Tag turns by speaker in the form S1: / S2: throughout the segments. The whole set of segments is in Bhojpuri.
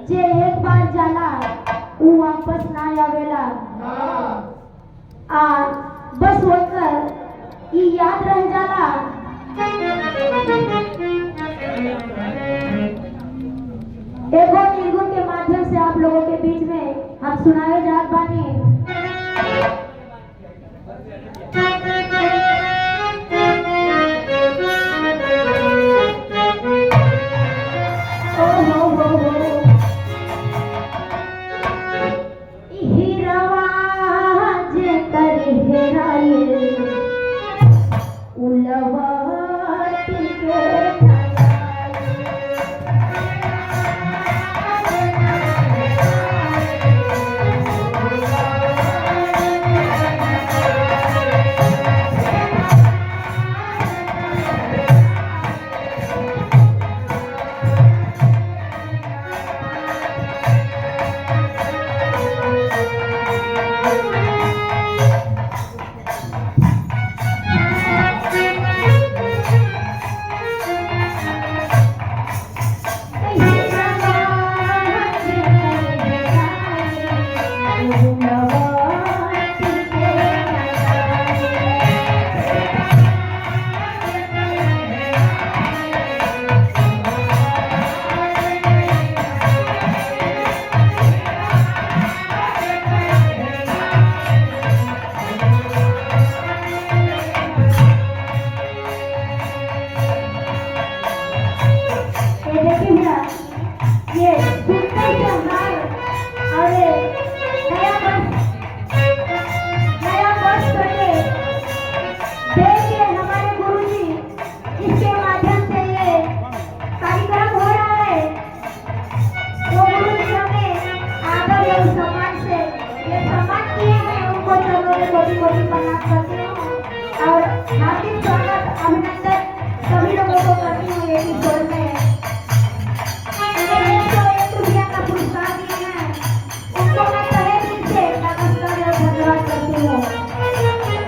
S1: जे एक बार जाला वो वापस ना आवेला। आ बस होकर ई याद रह जाला। एगो निर्गुण के माध्यम से आप लोगों के बीच में हम सुनावे जात बानी। और हार्दिक स्वागत अभिनंदन सभी लोगों को करती हूँ ये स्कूल में। का पुरस्कार दिए हैं उनको मैं तहे दिल से नमस्कार और धन्यवाद करती हूँ।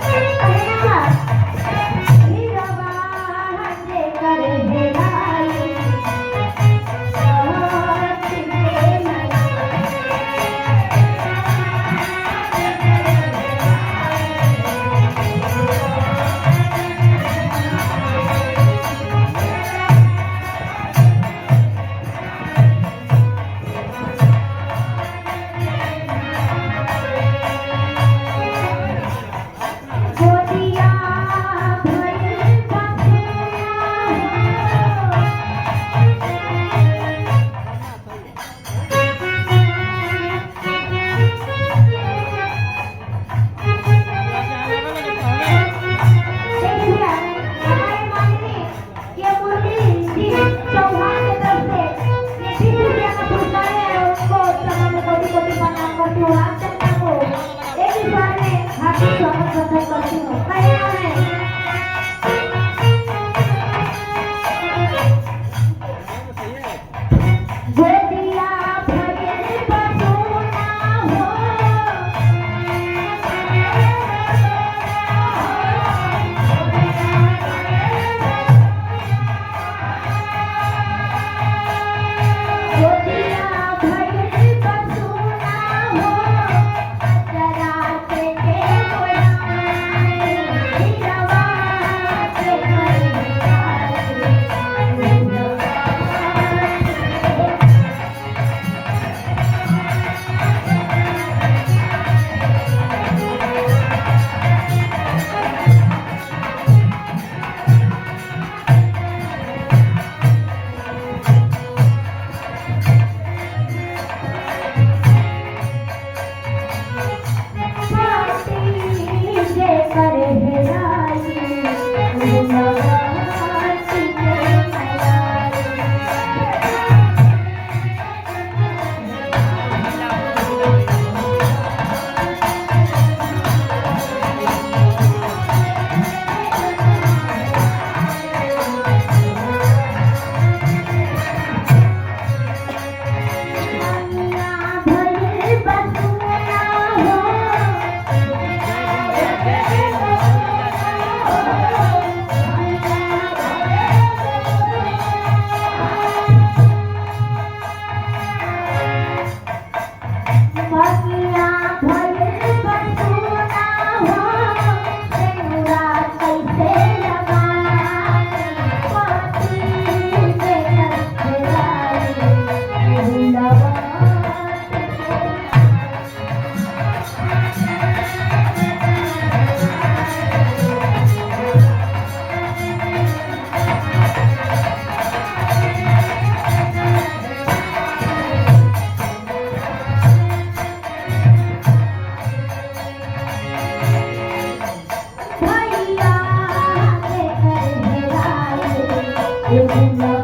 S1: Thank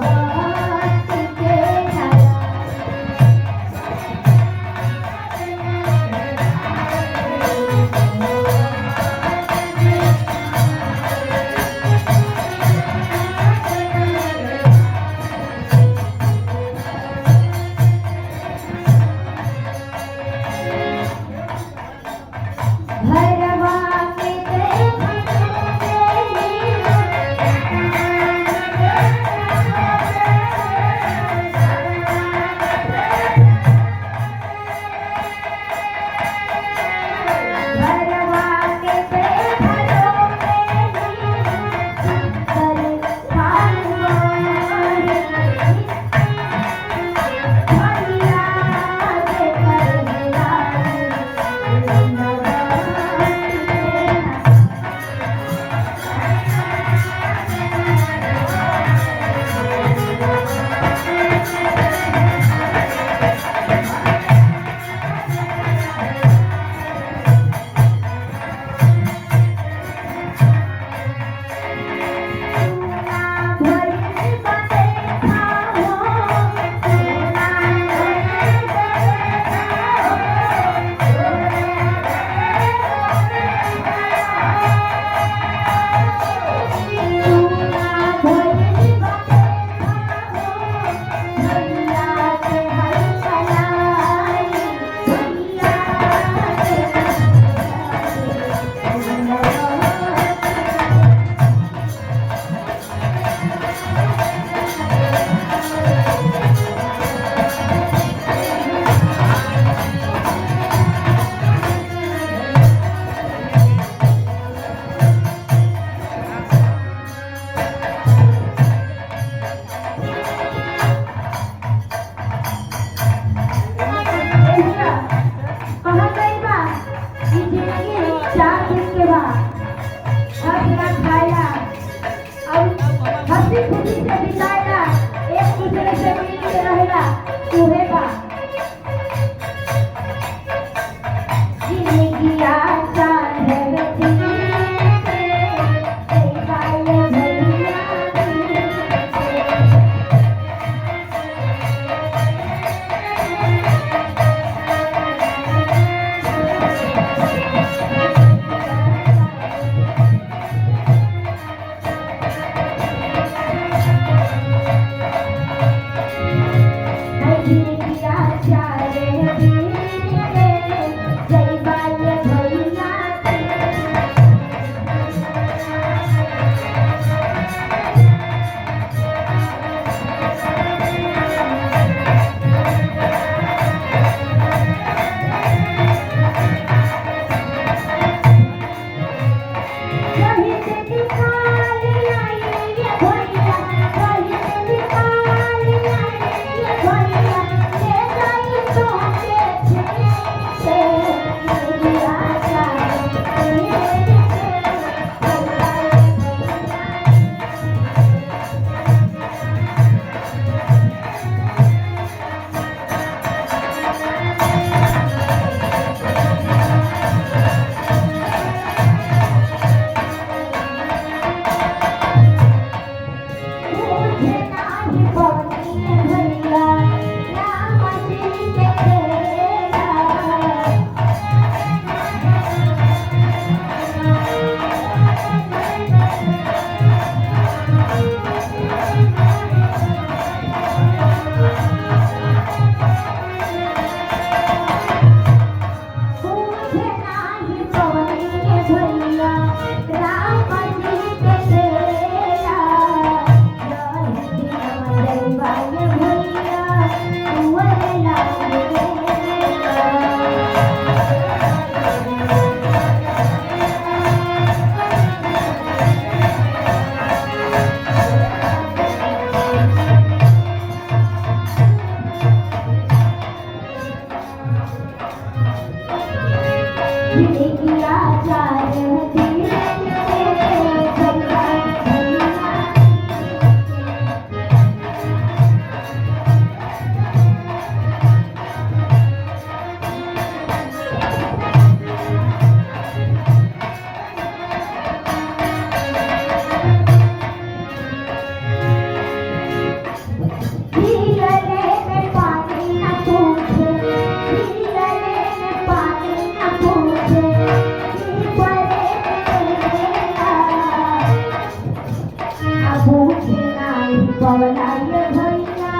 S1: ये भैया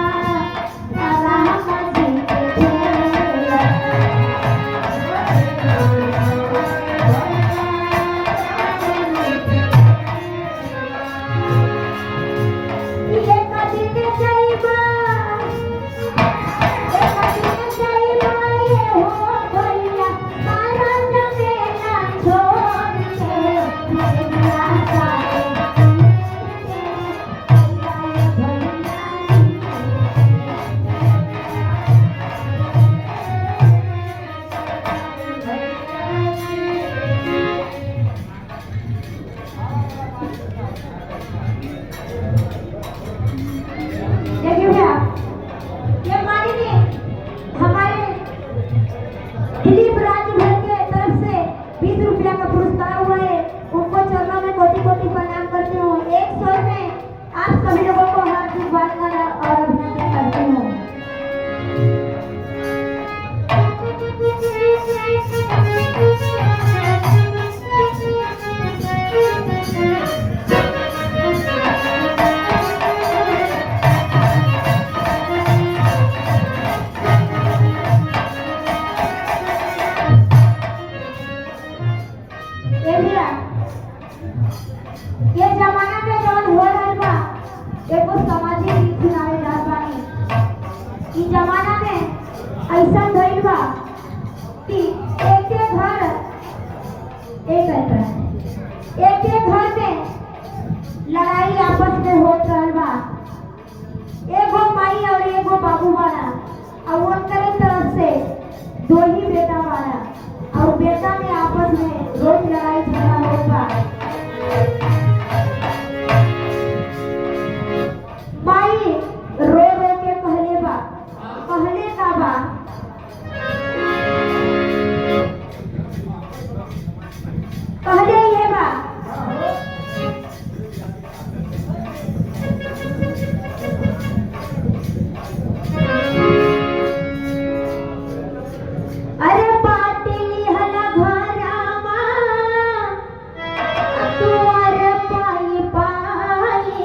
S1: राम जी के खेला। ये कदी के जाइबा ये हो भैया मारा जमेला छोड़ के भैया सारे देखिए भैया ये मानिए हमारे दिलीप राज भाई के तरफ से 20 रुपया का पुरस्कार हुआ है। उनको चरणों में कोटि कोटि प्रणाम करती हूँ। एक स्वर में आप सभी लोगों को हार्दिक वंदना और अभिनंदन करती हूँ। ये जमाना में जौन हो रहल बा एगो सामाजिक रीत सुनावे जात बानी। ई जमाना में ऐसा भइल बा कि एक घर में लड़ाई आपस में होत रहल बा। एगो माई और एगो बाबू बाड़ा और उनकर तरफ से 2 ही बेटा बाड़ा और बेटा में आपस में रोज लड़ाई झगड़ा होत बा। माई रो रो के कहले का बा कहले ये बा अरे पाटिली हला घरावा तुअर पाई पाई।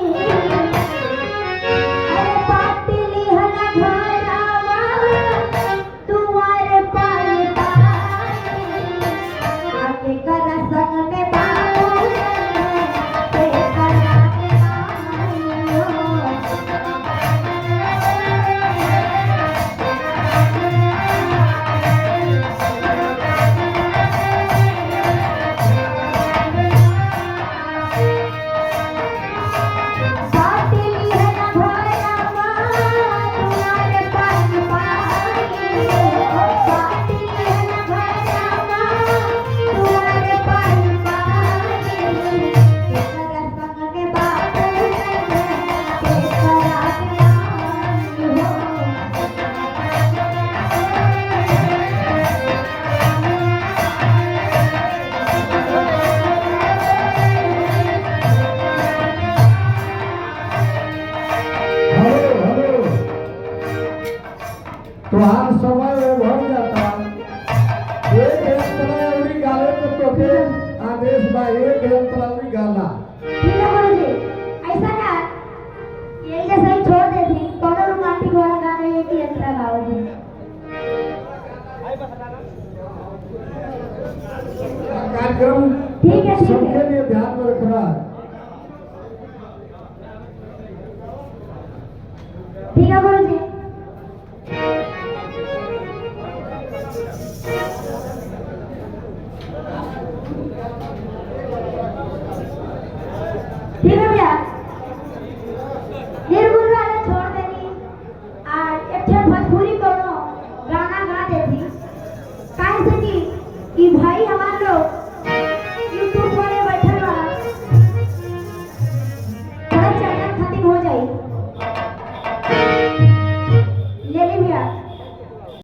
S1: अरे पाटिली हला घरावा तुअर पाई पाई। आके करा संग में बाबू ते करा के माइयो। पाटिली हला घरावा तुअर पाई पाई। पाटिली हला घरावा तुअर पाई पाई। तेरा संग में बाबू ते करा के माइयो।
S2: हेलो हेलो तुहार समय ओभर जाता। एक यंत्र अवरी गाले तो तोके आदेश बा एक यंत्र अवरी गाला।
S1: ठीक है गुरुजी, ऐसा ना यही जैसे ही छोड़ देती कोनो रोमांटिक वाला गाना एक ही अंतरा गाओ जी।
S2: कार्यक्रम
S1: ठीक है, ठीक है।
S2: सबके लिए ध्यान में रखना है।
S1: ठीक है गुरुजी।